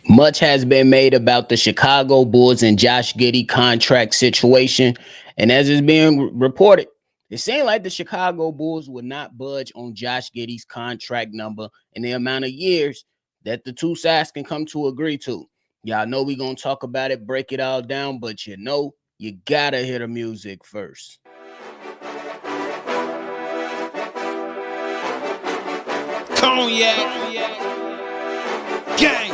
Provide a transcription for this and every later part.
Much has been made about the Chicago Bulls and Josh Giddey contract situation. And as is being reported, it seemed like the Chicago Bulls would not budge on Josh Giddey's contract number and the amount of years that the two sides can come to agree to. Y'all know we're going to talk about it, break it all down, but you got to hear the music first. Cognac, gang.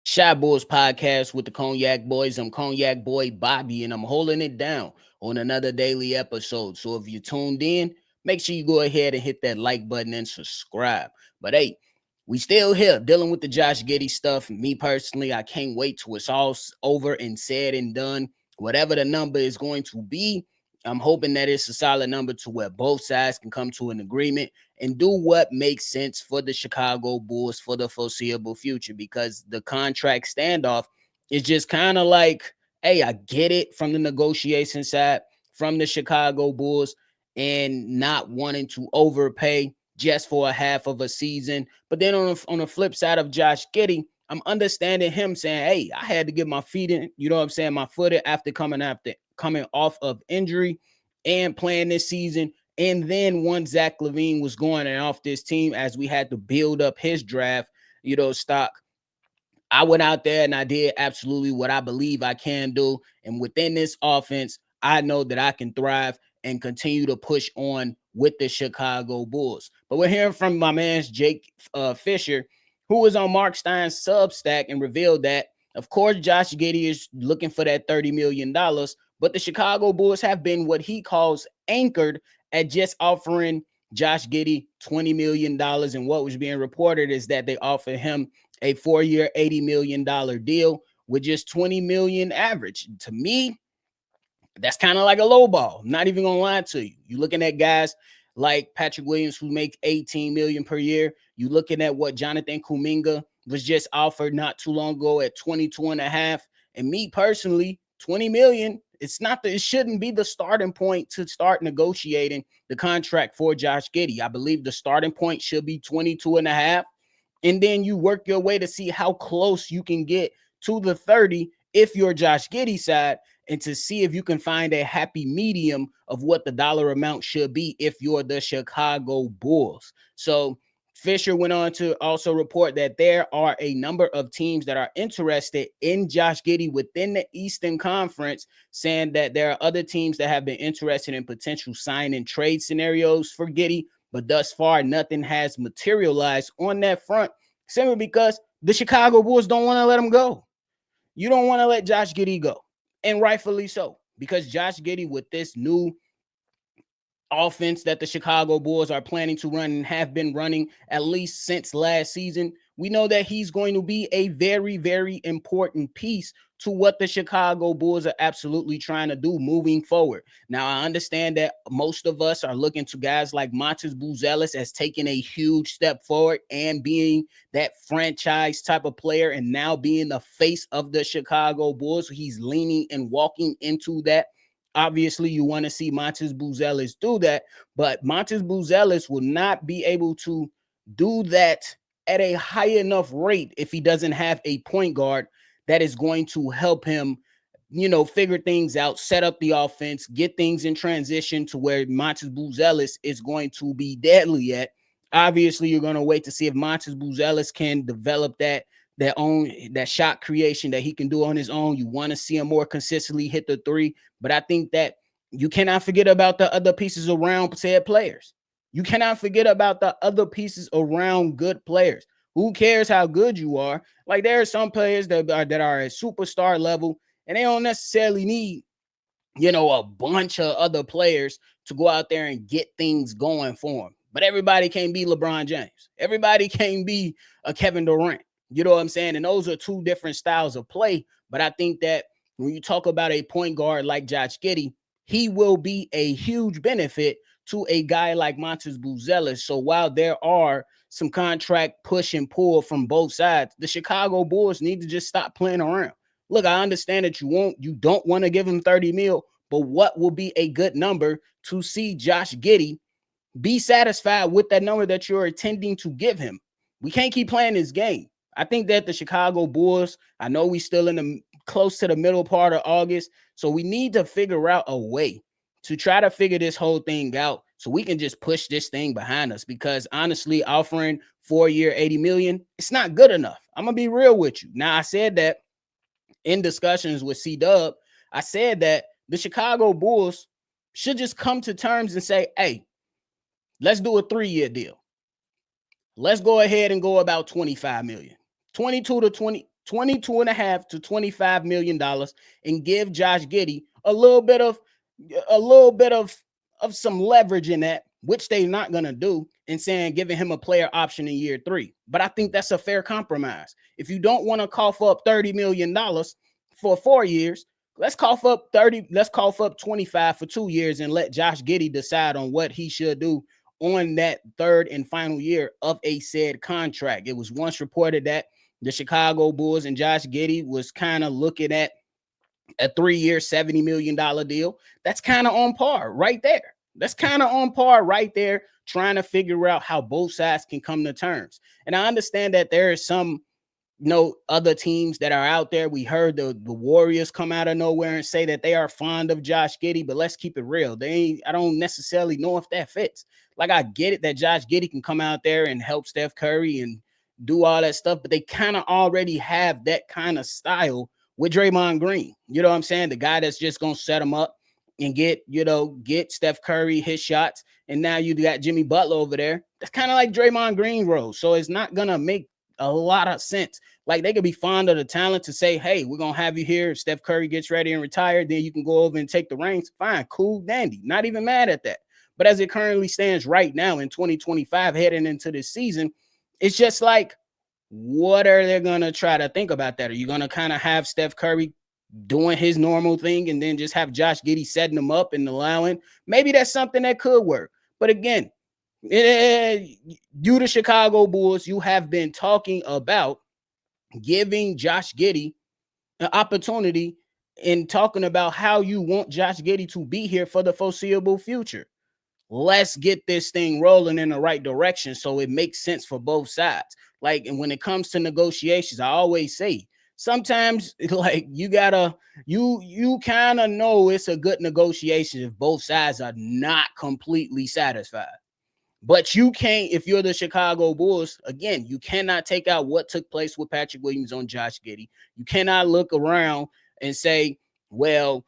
Shy Bulls podcast with the Cognac Boys. I'm Cognac Boy Bobby, and I'm holding it down on another daily episode. So if you tuned in, make sure you go ahead and hit that like button and subscribe. But hey, we still here dealing with the Josh Giddey stuff. Me personally, I can't wait till it's all over and said and done. Whatever the number is going to be, I'm hoping that it's a solid number to where both sides can come to an agreement and do what makes sense for the Chicago Bulls for the foreseeable future, because the contract standoff is just kind of like, hey, I get it from the negotiation side, from the Chicago Bulls, and not wanting to overpay just for a half of a season. But then on the flip side of Josh Giddey, I'm understanding him saying, hey, I had to get my feet in, my foot in after coming off of injury and playing this season. And then once Zach LaVine was going and off this team, as we had to build up his draft, stock, I went out there and I did absolutely what I believe I can do. And within this offense, I know that I can thrive and continue to push on with the Chicago Bulls. But we're hearing from my man Jake Fisher, who was on Mark Stein's Substack, and revealed that, of course, Josh Giddey is looking for that $30 million, but the Chicago Bulls have been what he calls anchored at just offering Josh Giddey $20 million. And what was being reported is that they offered him a 4-year, $80 million deal with just $20 million average. To me, that's kind of like a low ball. I'm not even gonna lie to you. You're looking at guys like Patrick Williams who make $18 million per year. You're looking at what Jonathan Kuminga was just offered not too long ago at 22.5. And me personally, $20 million, it shouldn't be the starting point to start negotiating the contract for Josh Giddey. I believe the starting point should be 22.5. And then you work your way to see how close you can get to the 30 if you're Josh Giddey side, and to see if you can find a happy medium of what the dollar amount should be if you're the Chicago Bulls. So Fisher went on to also report that there are a number of teams that are interested in Josh Giddey within the Eastern Conference, saying that there are other teams that have been interested in potential sign and trade scenarios for Giddey, but thus far nothing has materialized on that front, simply because the Chicago Bulls don't want to let him go. You don't want to let Josh Giddey go, and rightfully so, because Josh Giddey, with this new offense that the Chicago Bulls are planning to run and have been running at least since last season, we know that he's going to be a very, very important piece to what the Chicago Bulls are absolutely trying to do moving forward. Now, I understand that most of us are looking to guys like Montes Buzelis as taking a huge step forward and being that franchise type of player, and now being the face of the Chicago Bulls. He's leaning and walking into that. Obviously, you want to see Montes Buzelis do that, but Montes Buzelis will not be able to do that at a high enough rate if he doesn't have a point guard that is going to help him, figure things out, set up the offense, get things in transition to where Montes Buzelis is going to be deadly at. Obviously, you're going to wait to see if Montes Buzelis can develop that shot creation that he can do on his own. You want to see him more consistently hit the three, but I think that you cannot forget about the other pieces around said players. You cannot forget about the other pieces around good players. Who cares how good you are? Like, there are some players that are at superstar level, and they don't necessarily need, a bunch of other players to go out there and get things going for them. But everybody can't be LeBron James. Everybody can't be a Kevin Durant. You know what I'm saying? And those are two different styles of play. But I think that when you talk about a point guard like Josh Giddey, he will be a huge benefit to a guy like Montes Buzelis. So while there are some contract push and pull from both sides. The Chicago Bulls need to just stop playing around. Look, I understand that you don't want to give him 30 mil, but what will be a good number to see Josh Giddey be satisfied with that number that you're intending to give him? We can't keep playing this game. I think that the Chicago Bulls, I know we still in the close to the middle part of August, so we need to figure out a way to try to figure this whole thing out so we can just push this thing behind us, because honestly, offering 4-year 80 million, it's not good enough. I'm gonna be real with you. Now, I said that in discussions with C-Dub, I said that the Chicago Bulls should just come to terms and say, hey, let's do a 3-year deal. Let's go ahead and go about 25 million, 22 and a half to $25 million, and give Josh Giddey a little bit of some leverage in that, which they're not going to do, and saying giving him a player option in year 3. But I think that's a fair compromise. If you don't want to cough up $30 million for 4 years, let's cough up 25 for 2 years and let Josh Giddey decide on what he should do on that third and final year of a said contract. It was once reported that the Chicago Bulls and Josh Giddey was kind of looking at a 3-year, $70 million deal. That's kind of on par right there. Trying to figure out how both sides can come to terms. And I understand that there are some other teams that are out there. We heard the Warriors come out of nowhere and say that they are fond of Josh Giddey, but let's keep it real. I don't necessarily know if that fits. Like, I get it that Josh Giddey can come out there and help Steph Curry and do all that stuff, but they kind of already have that kind of style with Draymond Green. You know what I'm saying? The guy that's just going to set him up and get Steph Curry his shots. And now you got Jimmy Butler over there. That's kind of like Draymond Green role. So it's not going to make a lot of sense. Like, they could be fond of the talent to say, hey, we're going to have you here. If Steph Curry gets ready and retired, then you can go over and take the reins. Fine, cool, dandy. Not even mad at that. But as it currently stands right now in 2025, heading into this season, it's just like, what are they going to try to think about that? Are you going to kind of have Steph Curry doing his normal thing and then just have Josh Giddey setting them up and allowing? Maybe that's something that could work. But again, you, the Chicago Bulls, you have been talking about giving Josh Giddey an opportunity and talking about how you want Josh Giddey to be here for the foreseeable future. Let's get this thing rolling in the right direction so it makes sense for both sides. Like, and when it comes to negotiations, I always say, sometimes like you kind of know it's a good negotiation if both sides are not completely satisfied. But you can't, if you're the Chicago Bulls, again, you cannot take out what took place with Patrick Williams on Josh Giddey. You cannot look around and say, well,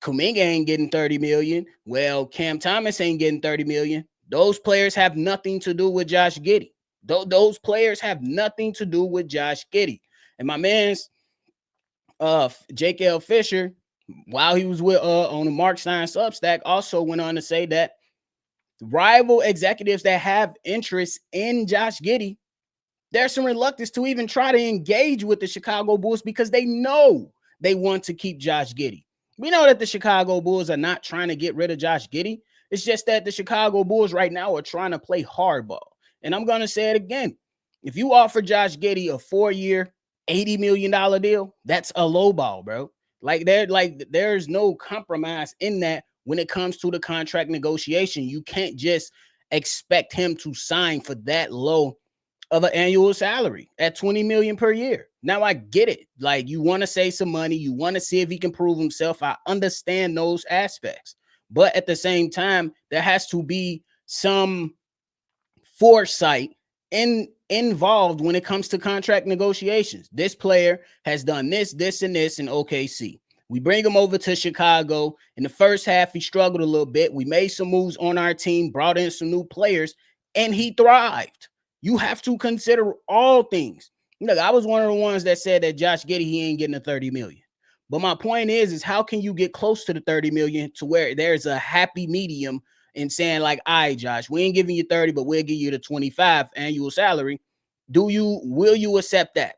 Kuminga ain't getting 30 million. Well, Cam Thomas ain't getting 30 million. Those players have nothing to do with Josh Giddey. Those players have nothing to do with Josh Giddey. And my man's Jake L. Fisher, while he was with on the Mark Stein Substack, also went on to say that rival executives that have interest in Josh Giddey, there's some reluctance to even try to engage with the Chicago Bulls because they know they want to keep Josh Giddey. We know that the Chicago Bulls are not trying to get rid of Josh Giddey. It's just that the Chicago Bulls right now are trying to play hardball. And I'm going to say it again. If you offer Josh Giddey a 4-year, $80 million deal, that's a low ball, bro. There's no compromise in that when it comes to the contract negotiation. You can't just expect him to sign for that low of an annual salary at $20 million per year. Now, I get it. Like, you want to save some money. You want to see if he can prove himself. I understand those aspects. But at the same time, there has to be some foresight involved when it comes to contract negotiations. This player has done this, and this in OKC. We bring him over to Chicago. In the first half, he struggled a little bit. We made some moves on our team, brought in some new players, and he thrived. You have to consider all things. Look, I was one of the ones that said that Josh Giddey, he ain't getting the 30 million. But my point is how can you get close to the 30 million to where there's a happy medium in saying like, all right, Josh, we ain't giving you 30, but we'll give you the 25 annual salary. Will you accept that?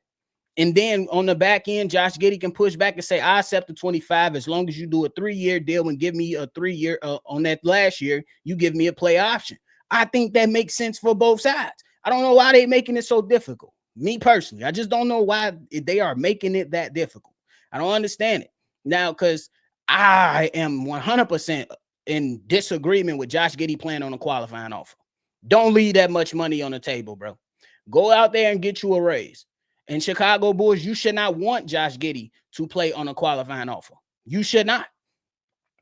And then on the back end, Josh Giddey can push back and say, I accept the 25 as long as you do a 3-year deal and give me a 3-year on that last year, you give me a play option. I think that makes sense for both sides. I don't know why they making it so difficult. Me personally, I just don't know why they are making it that difficult. I don't understand it. Now, because I am 100% in disagreement with Josh Giddey playing on a qualifying offer. Don't leave that much money on the table, bro. Go out there and get you a raise. And Chicago Bulls, you should not want Josh Giddey to play on a qualifying offer. You should not.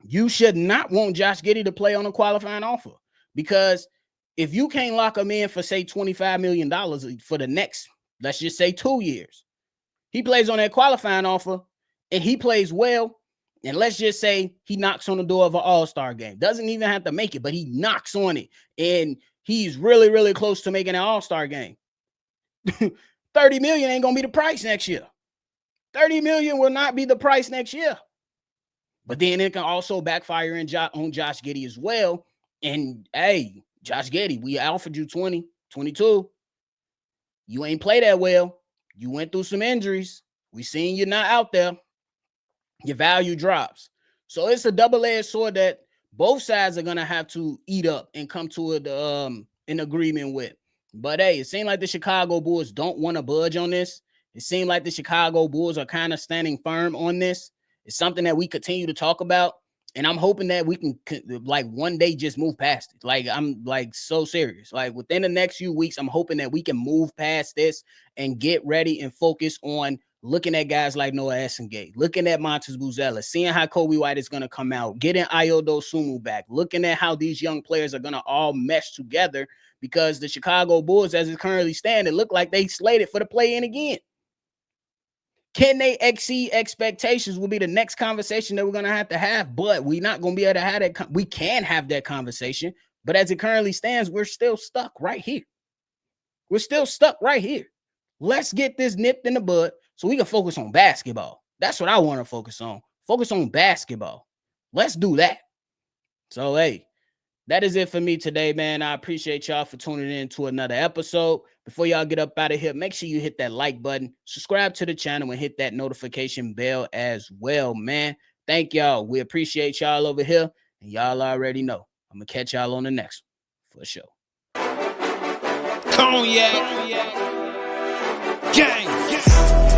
You should not want Josh Giddey to play on a qualifying offer, because if you can't lock him in for, say, $25 million for the next, let's just say 2 years, he plays on that qualifying offer and he plays well, and let's just say he knocks on the door of an all-star game. Doesn't even have to make it, but he knocks on it, and he's really, really close to making an all-star game. $30 million ain't going to be the price next year. $30 million will not be the price next year. But then it can also backfire on Josh Giddey as well. And, hey, Josh Giddey, we offered you 20, 22. You ain't play that well. You went through some injuries. We seen you not out there. Your value drops. So it's a double-edged sword that both sides are going to have to eat up and come to an agreement with. But, hey, it seems like the Chicago Bulls don't want to budge on this. It seems like the Chicago Bulls are kind of standing firm on this. It's something that we continue to talk about, and I'm hoping that we can, like, one day just move past it. Like, I'm, like, so serious. Like, within the next few weeks, I'm hoping that we can move past this and get ready and focus on looking at guys like Noah Essengate, looking at Montes Buzella, seeing how Kobe White is going to come out, getting Ayo Dosunmu back, looking at how these young players are going to all mesh together, because the Chicago Bulls, as it currently stands, it look like they slated for the play-in again. Can they exceed expectations will be the next conversation that we're going to have, but we're not going to be able to have that. We can have that conversation, but as it currently stands, we're still stuck right here. We're still stuck right here. Let's get this nipped in the bud so we can focus on basketball. That's what I want to focus on. Focus on basketball. Let's do that. So, hey, that is it for me today, man. I appreciate y'all for tuning in to another episode. Before y'all get up out of here, make sure you hit that like button, subscribe to the channel, and hit that notification bell as well, man. Thank y'all. We appreciate y'all over here, and y'all already know. I'm going to catch y'all on the next one for sure. Cognac. Gang.